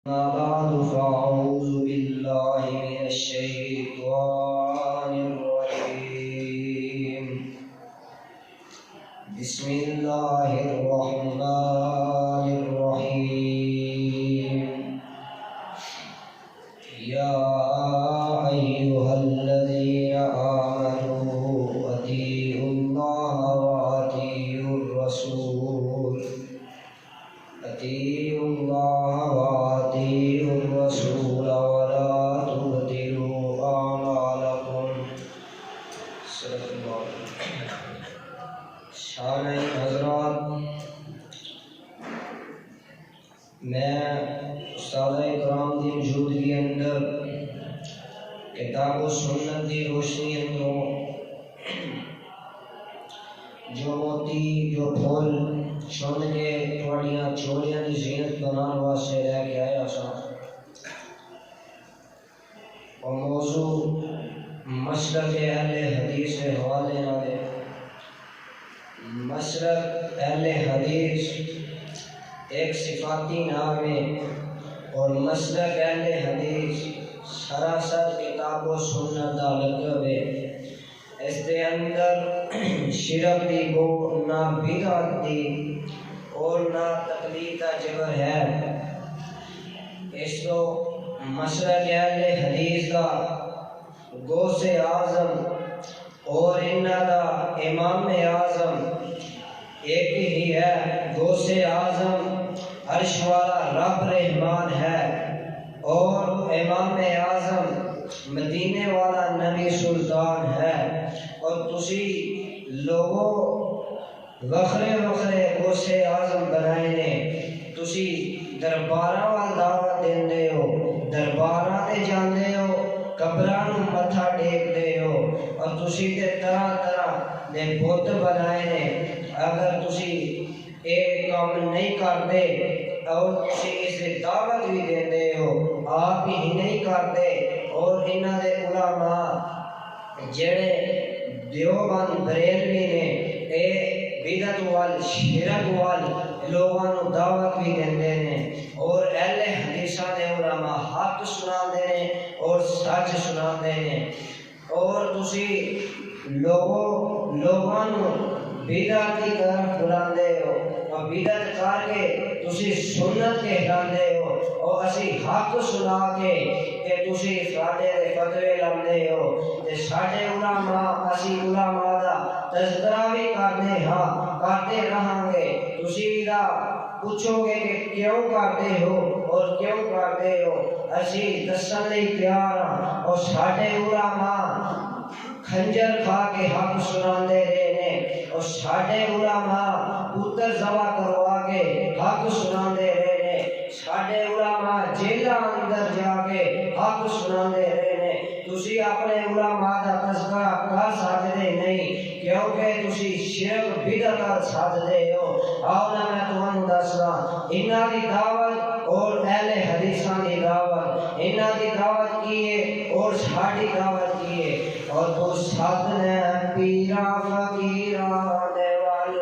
أما بعد فأعوذ بالله من الشيطان الرجيم. بسم الله الرحمن الرحيم. يا أيها الذين آمنوا أطيعوا الله وأطيعوا الرسول أطيعوا الله وأطيعوا الرسول ولا تبطلوا أعمالكم. صدق اللہ. شانہ حضرات، میں استاد کرام کی موجودگی اندر کتاب و سنت کی روشنی اندروں جو موتی جو پھول چن کے تھوڑیاں چوڑیاں کی زینت بنانے واسطے لے کے آیا سا. اور موضوع مسلک اہل حدیث کے حوالے نالے. مسلک اہل حدیث ایک صفاتی نام ہے اور مسلک اہل حدیث سراسر کتاب و سنت کا لقب ہے. اس کے اندر شرک دی بو نہ بدعت دی اور نہ تقلید کا جبر ہے. اس کو مسلک اہل حدیث کا غوث اعظم اور انہاں دا امام اعظم ایک ہی ہے. غوث اعظم عرش والا رب رحمان ہے اور امام اعظم مدینے والا نبی سلطان ہے. اور تسی لوگوں وکھرے وکھرے غوث اعظم بنائے نے. تسی درباراں وال دعوت دیندے ہو، درباراں تے جاندے ہو، قبراں نوں متھا ٹیکدے ہو اور تسی تے طرح طرح دے بت بنائے نے. اگر تسی اے کام نہیں کرتے اور تسی اس دی دعوت بھی دیندے ہو، آپ ہی نہیں کرتے اور انہاں دے علماء جڑے دیوبند بریلوی نے اے بدعت وال شرک وال لوگاں نوں دعوت بھی دیندے نے اور اہل حدیثاں دے علماء حق سناندے نے اور سچ سناندے نے. اور تسی لوگاں نوں بدعت کی طرف بلاندے ہو اور بدعت کر کے تسی سنت کہلاندے ہو اور اسی حق سنا کے کہ تسی ساڈے دے فتوی لاندے ہو تے ساڈے علماء اسی علماء دا تذکرہ بھی کرتے ہاں کرتے رہاں گے. تسی دا پوچھو گے کہ کیوں کرتے ہو اور کیوں کرتے ہو، اسی دسن لئی تیار ہاں. اور ساڈے علماء خنجر کھا کے حق سناندے رہے نے اور ساڈے علماء پتر ذبح کروا کے حق سناندے رہے نے. ساڈے علماء جیلاں اندر جا کے حق سناندے رہے نے. تسی اپنے علماء دا تذکرہ کر سکدے نہیں کیونکہ تسی شرک بدعت ساددے ہو. آؤ نا میں تمہیں دسنا انہاں دی دعوت اور اہل حدیثاں دی دعوت، انہاں دی دعوت کی ہے اور ساڈی دعوت کی ہے. اور تو سادنے پیرا فقیراں دے وال،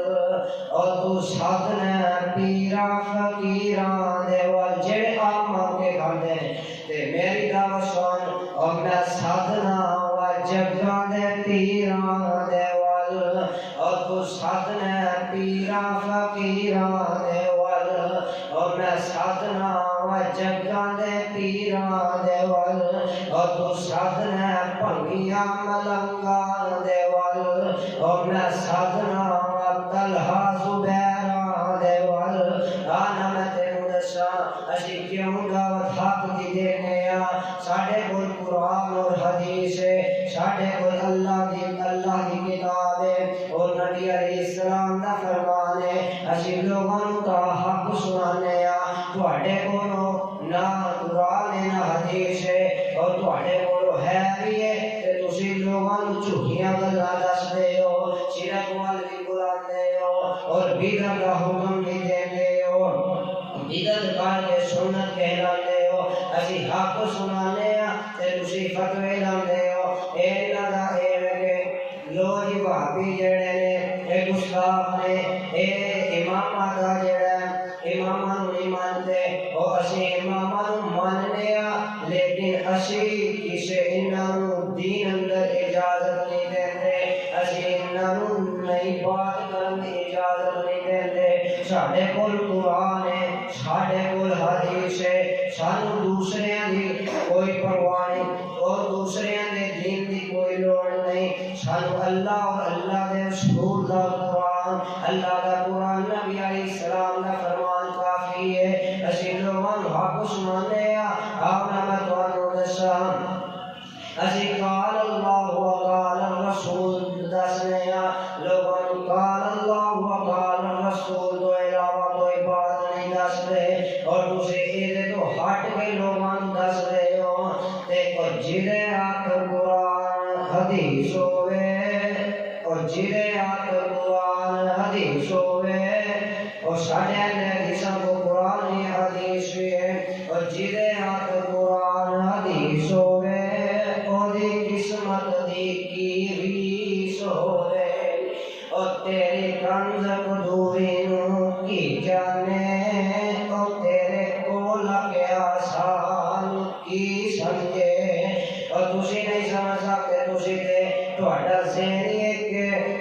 اور تو سادنے پیرا فقیراں دے وال جڑے آپ موقع کھاندے ہیں تے میری دعوت سن. اور میں سادنا وا جگاں دے پیراں دے وال، اور تو سادنے پیرا فقیراں دے وال، اور میں سادنا وا جگاں دے پیراں دے وال، اور تو سادنے بھنگیاں ملنگاں دے وال، اور میں سادنا وا طلحہ زبیراں دے وال. آنا میں تینوں دساں اسی کیوں دعوت حق دی دینے ہاں. ساڈے کول قرآن اور حدیث ہے، ساڈے کول اللہ دی کتاب ہے اور نبی علیہ السلام دا فرمان ہے. اسی لوگاں نوں تا حق سنانے ہاں. تواڈے کولوں نہ قرآن ہے نہ حدیث ہے اور تواڈے کولوں ہے بھی ہے تے تسی لوگاں نوں جھوٹیاں گلاں دسدے ہو، شرک وال بھی بلاندے ہو اور بدعت دا حکم بھی دیندے ہو. بدعت کر کے سنت کہلاندے ہو. اسی حق سنانے ہاں تے تسی فتوی لاندے ہو. انہاں دا اے کہ لو جی بھابی جڑے نے اے گستاخ نے اے امامہ دا جڑا امامہ نوں نہیں مانتے اور اسی امامہ نوں سانو دوسرے دی کوئی پرواہ نہیں اور دوسرے دے دین دی کوئی لوڑ نہیں سانو اللہ اور اللہ دے رسول دا قرآن اللہ دا قرآن نبی علیہ السلام دا فرمان کافی ہے اسی لوگوں حق سنانے آمنا میں توانو دسا اسی قال اللہ وقال الرسول دسنے لوگوں قال اللہ وقال الرسول تو علاوہ کوئی بات نہیں دس رہے اور دوسرے عید تو ہٹ کے لوگوں دس رہے ہو دیکھو جدے ہاتھ قرآن حدیث ہوئے اور جدے ہاتھ قرآن حدیث ہوئے اور ساڑھے حدیثوں کو قرآن حدیث ہوئے اور جدے ہاتھ قرآن حدیث ہوئے اور دی قسمت دی کی ریس ہوئے اور تیرے کنز قدورین کی جانے اور تیرے کولا کے آسان کی سمجھے اور تسی نہیں سمجھ سکتے تسی تے توڑا ذہنی ہے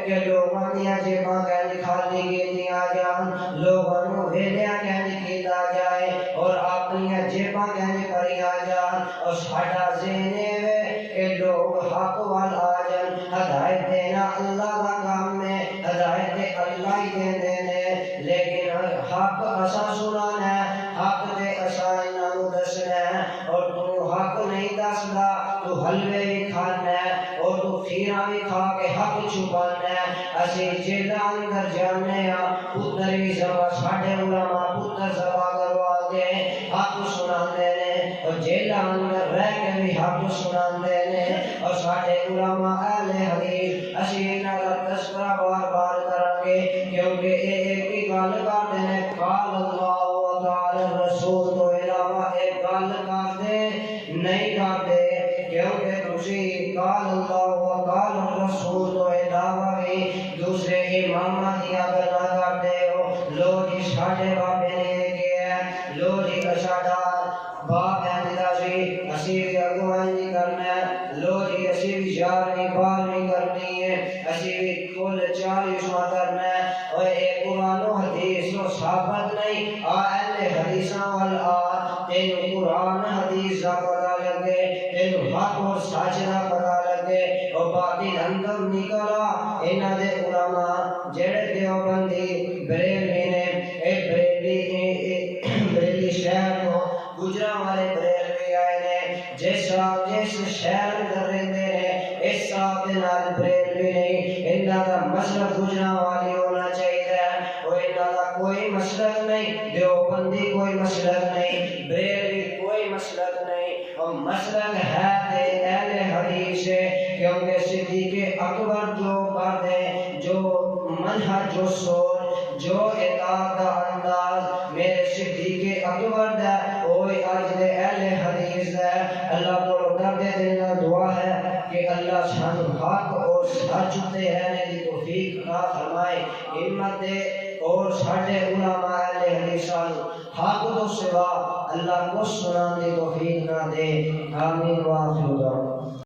کہ لوگوں دیا جیباں کہنی خالی گیتی آ جان لوگوں نو ویلیا کہنی کیتا جائے اور اپنی جیباں کہنی پری آ جان اور ساڑا ذہنی ہے کہ لوگ حق وال آ جان ہدایت دینا اللہ کا کام ہے ہدایت دے اللہ ہی دے دینے لیکن حق اسا سنانا ہے حق دے اسا انہوں دسنا ہے اور تو حق نہیں دسدا تو حلوے بھی کھانا ہے اور تو کھیرا بھی کھا کے حق چھپانا ہے اسی جیلہ اندر جانے ہیں پتر بھی سوا ساڑھے علماء پتر سوا کروا دے حق سنا دینے اور جیلہ اندر رہ کے بھی حق سنا دینے اور ساڑھے علماء اہل حدیث اسی انہا کا تذکرہ بار بار کرانگے کیونکہ ایک ہی گال کر دینے قال اللہ و قال الرسول تو علاوہ ایک گال کر دے نہیں کر دے کیونکہ تسی قال اللہ و قال الرسول تو علاوہ بھی دوسرے امامہ دیا کرنا کرتے ہو لو جی ساڑھے بابے نے کیا ہے لو جی کشاڑا باپ اندھا سی اسی بھی اگوانی کرنا ہے لو جی اسی بھی شارمی بارمی کرنی ہے اسی بھی کل 40واں کرنا ہے اور ایک قرآن و حدیث و ثابت نہیں اہل حدیثاں والا تینو قرآن حدیث کا پتا لگے تینو حق اور سچ کا پتا لگے اور باطل اندر نکلا انہاں دے علماء جڑے دیوبندی بریلوی نے بریلی شہر کو گجرا والے بریلوی آئے نے جس شہر اندر رہندے نے اس صاحب دے نال بریلوی نہیں انہاں دا مسلک گجرا والی ہونا چاہیے اور انہاں دا کوئی مسلک نہیں دیوبندی کوئی مسلک نہیں بریلوی کوئی مسلک نہیں اور مسلک ہے تے اہل حدیث کیونکہ صدیق اکبر جو بات ہے جو منہج جو سوچ جو اطاعت کا انداز میرے صدیق اکبر دا اوہی آج دے اہل حدیث ہے اللہ کو رکھتے دینا دعا ہے کہ اللہ شان حق اور سچ تے رہنے کی توفیق عطا فرمائے ہمت دے اور ساڈے علماء اہل حدیث حق تو سوا اللہ کو سنانے کی توفیق نہ دے آمین وآخر دعوانا